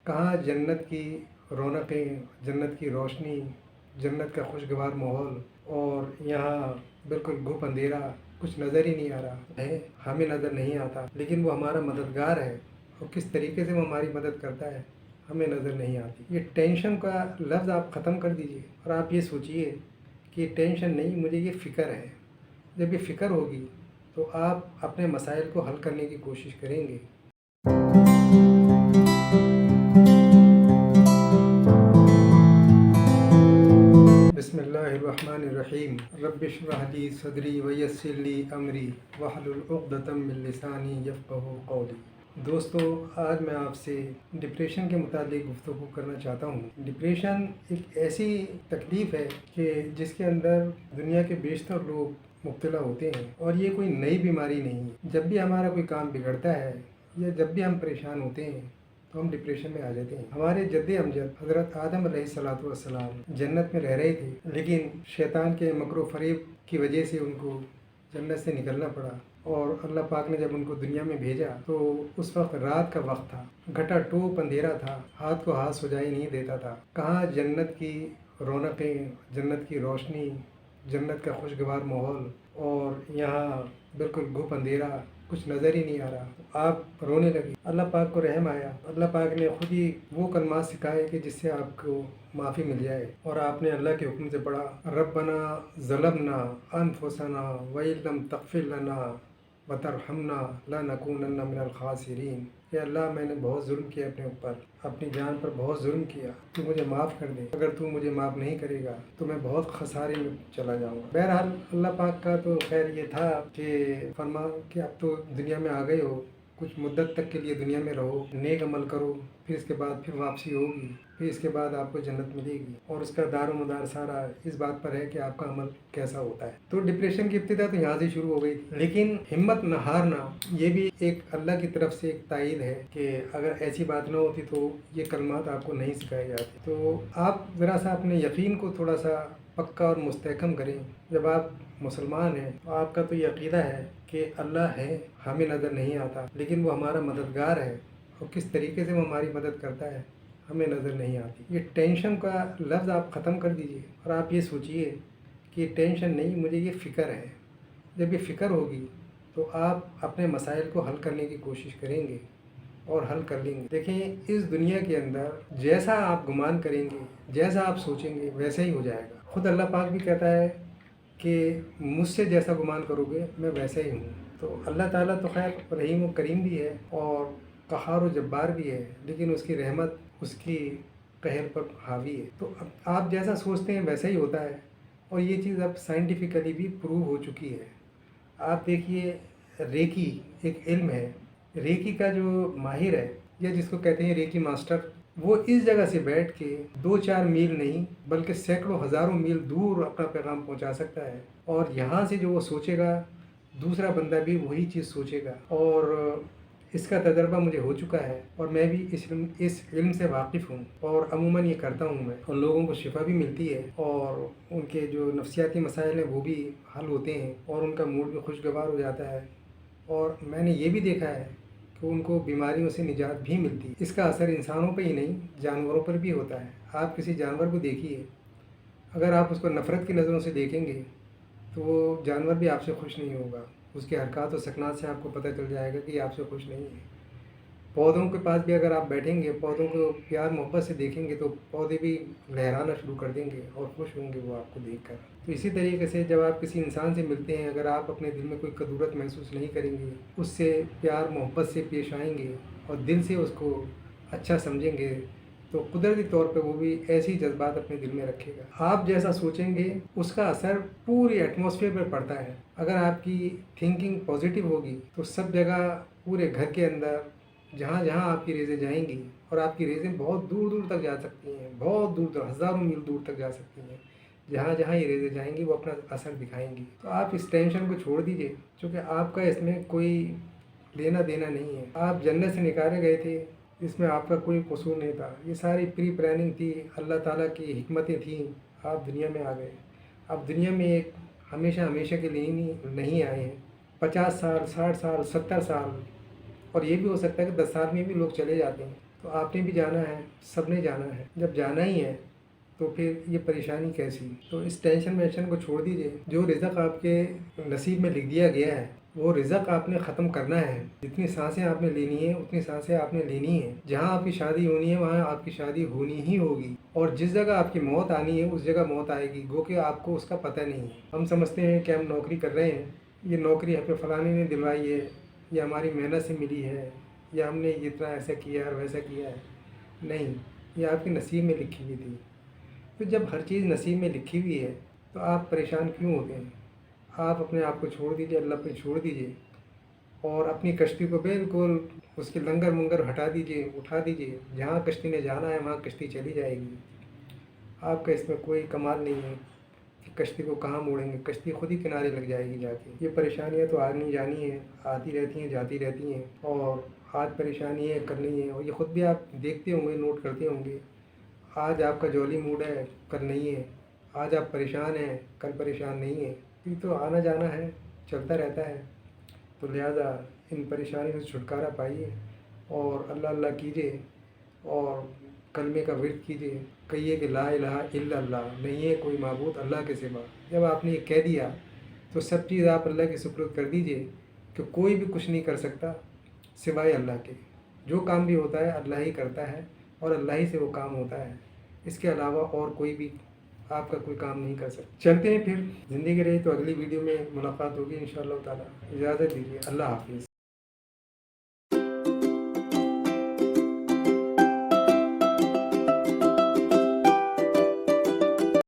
کہاں جنت کی رونقیں، جنت کی روشنی، جنت کا خوشگوار ماحول، اور یہاں بالکل گھپ اندھیرا، کچھ نظر ہی نہیں آ رہا ہے، ہمیں نظر نہیں آتا، لیکن وہ ہمارا مددگار ہے اور کس طریقے سے وہ ہماری مدد کرتا ہے ہمیں نظر نہیں آتی۔ یہ ٹینشن کا لفظ آپ ختم کر دیجئے اور آپ یہ سوچئے کہ یہ ٹینشن نہیں، مجھے یہ فکر ہے۔ جب یہ فکر ہوگی تو آپ اپنے مسائل کو حل کرنے کی کوشش کریں گے۔ بسم اللہ الرحمن الرحیم۔ رب اشرح لی صدری ویسر لی امری واحلل عقدۃ من لسانی یفقہوا قولی۔ دوستو، آج میں آپ سے ڈپریشن کے متعلق گفتگو کرنا چاہتا ہوں۔ ڈپریشن ایک ایسی تکلیف ہے کہ جس کے اندر دنیا کے بیشتر لوگ مبتلا ہوتے ہیں، اور یہ کوئی نئی بیماری نہیں ہے۔ جب بھی ہمارا کوئی کام بگڑتا ہے یا جب بھی ہم پریشان ہوتے ہیں تو ہم ڈپریشن میں آ جاتے ہیں۔ ہمارے جد امجد حضرت آدم علیہ السلام جنت میں رہ رہے تھے، لیکن شیطان کے مکر و فریب کی وجہ سے ان کو جنت سے نکلنا پڑا، اور اللہ پاک نے جب ان کو دنیا میں بھیجا تو اس وقت رات کا وقت تھا، گھٹا ٹوپ اندھیرا تھا، ہاتھ کو ہاتھ سجائی نہیں دیتا تھا۔ کہاں جنت کی رونقیں، جنت کی روشنی، جنت کا خوشگوار ماحول، اور یہاں بالکل گھپ اندھیرا، کچھ نظر ہی نہیں آ رہا۔ آپ رونے لگے، اللہ پاک کو رحم آیا، اللہ پاک نے خود ہی وہ کلمات سکھائے کہ جس سے آپ کو معافی مل جائے، اور آپ نے اللہ کے حکم سے پڑھا، ربنا ظلمنا انفسنا وَإِن لَّمْ تَغْفِرْ لَنَا وَتَرْحَمْنَا لَنَكُونَنَّ مِنَ الْخَاسِرِينَ۔ کہ اللہ، میں نے بہت ظلم کیا اپنے اوپر، اپنی جان پر بہت ظلم کیا، تو مجھے معاف کر دے، اگر تو مجھے معاف نہیں کرے گا تو میں بہت خسارے میں چلا جاؤں گا۔ بہرحال اللہ پاک کا تو خیر یہ تھا کہ فرما کہ اب تو دنیا میں آ گئے ہو، کچھ مدت تک کے لیے دنیا میں رہو، نیک عمل کرو، پھر اس کے بعد پھر واپسی ہوگی، پھر اس کے بعد آپ کو جنت ملے گی، اور اس کا دار و مدار سارا اس بات پر ہے کہ آپ کا عمل کیسا ہوتا ہے۔ تو ڈپریشن کی ابتدا تو یہاں سے شروع ہو گئی تھی، لیکن ہمت نہ ہارنا یہ بھی ایک اللہ کی طرف سے ایک تائید ہے کہ اگر ایسی بات نہ ہوتی تو یہ کلمات آپ کو نہیں سکھائے جاتے۔ تو آپ ذرا سا اپنے یقین کو تھوڑا سا پکا اور مستحکم کریں۔ جب آپ مسلمان ہیں تو آپ کا تو یہ عقیدہ ہے کہ اللہ ہے، ہمیں نظر نہیں آتا، لیکن وہ ہمارا مددگار ہے، اور کس طریقے سے وہ ہماری مدد کرتا ہے ہمیں نظر نہیں آتی۔ یہ ٹینشن کا لفظ آپ ختم کر دیجئے اور آپ یہ سوچئے کہ یہ ٹینشن نہیں، مجھے یہ فکر ہے۔ جب یہ فکر ہوگی تو آپ اپنے مسائل کو حل کرنے کی کوشش کریں گے اور حل کر لیں گے۔ دیکھیں، اس دنیا کے اندر جیسا آپ گمان کریں گے، جیسا آپ سوچیں گے، ویسا ہی ہو جائے گا۔ خود اللہ پاک بھی کہتا ہے کہ مجھ سے جیسا گمان کرو گے میں ویسا ہی ہوں۔ تو اللہ تعالیٰ تو خیر رحیم و کریم بھی ہے اور قہار و جبار بھی ہے، لیکن اس کی رحمت اس کی قہر پر حاوی ہے۔ تو آپ جیسا سوچتے ہیں ویسا ہی ہوتا ہے، اور یہ چیز اب سائنٹیفکلی بھی پروو ہو چکی ہے۔ آپ دیکھیے، ریکی ایک علم ہے، ریکی کا جو ماہر ہے یا جس کو کہتے ہیں ریکی ماسٹر، وہ اس جگہ سے بیٹھ کے 2-4 میل نہیں بلکہ سینکڑوں ہزاروں میل دور اپنا پیغام پہنچا سکتا ہے، اور یہاں سے جو وہ سوچے گا دوسرا بندہ بھی وہی چیز سوچے گا، اور اس کا تجربہ مجھے ہو چکا ہے، اور میں بھی اس علم سے واقف ہوں، اور عموماً یہ کرتا ہوں میں، اور لوگوں کو شفا بھی ملتی ہے، اور ان کے جو نفسیاتی مسائل ہیں وہ بھی حل ہوتے ہیں، اور ان کا موڈ بھی خوشگوار ہو جاتا ہے، اور میں نے یہ بھی دیکھا ہے کہ ان کو بیماریوں سے نجات بھی ملتی ہے۔ اس کا اثر انسانوں پہ ہی نہیں جانوروں پر بھی ہوتا ہے۔ آپ کسی جانور کو دیکھیے، اگر آپ اس کو نفرت کی نظروں سے دیکھیں گے تو وہ جانور بھی آپ سے خوش نہیں ہوگا، اس کے حرکات و سکنات سے آپ کو پتہ چل جائے گا کہ یہ آپ سے خوش نہیں ہے۔ پودوں کے پاس بھی اگر آپ بیٹھیں گے، پودوں کو پیار محبت سے دیکھیں گے تو پودے بھی لہرانا شروع کر دیں گے اور خوش ہوں گے وہ آپ کو دیکھ کر۔ تو اسی طریقے سے جب آپ کسی انسان سے ملتے ہیں، اگر آپ اپنے دل میں کوئی کدورت محسوس نہیں کریں گے، اس سے پیار محبت سے پیش آئیں گے اور دل سے اس کو اچھا سمجھیں گے، تو قدرتی طور پہ وہ بھی ایسی جذبات اپنے دل میں رکھے گا۔ آپ جیسا سوچیں گے اس کا اثر پوری ایٹماسفیئر پر پڑتا ہے۔ اگر آپ کی تھنکنگ پازیٹیو ہوگی تو سب جگہ پورے گھر کے اندر جہاں جہاں آپ کی ریزیں جائیں گی، اور آپ کی ریزیں بہت دور دور تک جا سکتی ہیں، بہت دور تک، ہزاروں میل دور تک جا سکتی ہیں، جہاں جہاں یہ ریزیں جائیں گی وہ اپنا اثر دکھائیں گی۔ تو آپ اس ٹینشن کو چھوڑ دیجئے، چونکہ آپ کا اس میں کوئی لینا دینا نہیں ہے۔ آپ جنت سے نکالے گئے تھے، اس میں آپ کا کوئی قصور نہیں تھا، یہ ساری پری پلاننگ تھی، اللہ تعالیٰ کی حکمتیں تھیں، آپ دنیا میں آ گئے۔ آپ دنیا میں ایک ہمیشہ کے لیے نہیں آئے ہیں، 50 سال، 60 سال، 70 سال، اور یہ بھی ہو سکتا ہے کہ 10 سال میں بھی لوگ چلے جاتے ہیں، تو آپ نے بھی جانا ہے، سب نے جانا ہے، جب جانا ہی ہے تو پھر یہ پریشانی کیسی؟ تو اس ٹینشن وینشن کو چھوڑ دیجئے، جو رزق آپ کے نصیب میں لکھ دیا گیا ہے وہ رزق آپ نے ختم کرنا ہے۔ جتنی سانسیں آپ نے لینی ہے اتنی سانسیں آپ نے لینی ہے، جہاں آپ کی شادی ہونی ہے وہاں آپ کی شادی ہونی ہی ہوگی، اور جس جگہ آپ کی موت آنی ہے اس جگہ موت آئے گی، گو کہ آپ کو اس کا پتہ نہیں ہے۔ ہم سمجھتے ہیں کہ ہم نوکری کر رہے ہیں، یہ نوکری ہمیں فلانے نے دلوائی ہے، یہ ہماری محنت سے ملی ہے، یا ہم نے اتنا ایسا کیا اور ویسا کیا ہے۔ نہیں، یہ آپ کے نصیب میں لکھی ہوئی تھی۔ تو جب ہر چیز نصیب میں لکھی ہوئی ہے تو آپ پریشان کیوں ہوتے ہیں؟ آپ اپنے آپ کو چھوڑ دیجئے، اللہ پہ چھوڑ دیجئے، اور اپنی کشتی کو بالکل اس کے لنگر منگر ہٹا دیجئے، اٹھا دیجئے، جہاں کشتی نے جانا ہے وہاں کشتی چلی جائے گی۔ آپ کا اس میں کوئی کمال نہیں ہے کہ کشتی کو کہاں موڑیں گے، کشتی خود ہی کنارے لگ جائے گی جا کے۔ یہ پریشانیاں تو آنی جانی ہیں، آتی رہتی ہیں، جاتی رہتی ہیں، اور آج پریشانی ہے کل نہیں ہے، اور یہ خود بھی آپ دیکھتے ہوں گے، نوٹ کرتے ہوں گے۔ آج آپ کا جولی موڈ ہے کل نہیں ہے، آج آپ پریشان ہیں کل پریشان نہیں ہیں۔ یہ تو آنا جانا ہے، چلتا رہتا ہے، تو لہٰذا ان پریشانیوں سے چھٹکارا پائیے اور اللہ اللہ کیجیے، اور کلمے کا ورد کیجیے، کہیے کہ لا الہ الا اللہ، نہیں ہے کوئی معبود اللہ کے سوا۔ جب آپ نے یہ کہہ دیا تو سب چیز آپ اللہ کے سپرد کر دیجیے کہ کوئی بھی کچھ نہیں کر سکتا سوائے اللہ کے۔ جو کام بھی ہوتا ہے اللہ ہی کرتا ہے، اور اللہ ہی سے وہ کام ہوتا ہے، اس کے علاوہ اور کوئی بھی آپ کا کوئی کام نہیں کر سکتا۔ چلتے ہیں پھر، زندگی رہی تو اگلی ویڈیو میں ملاقات ہوگی انشاءاللہ تعالیٰ۔ اجازت دیجیے، اللہ حافظ۔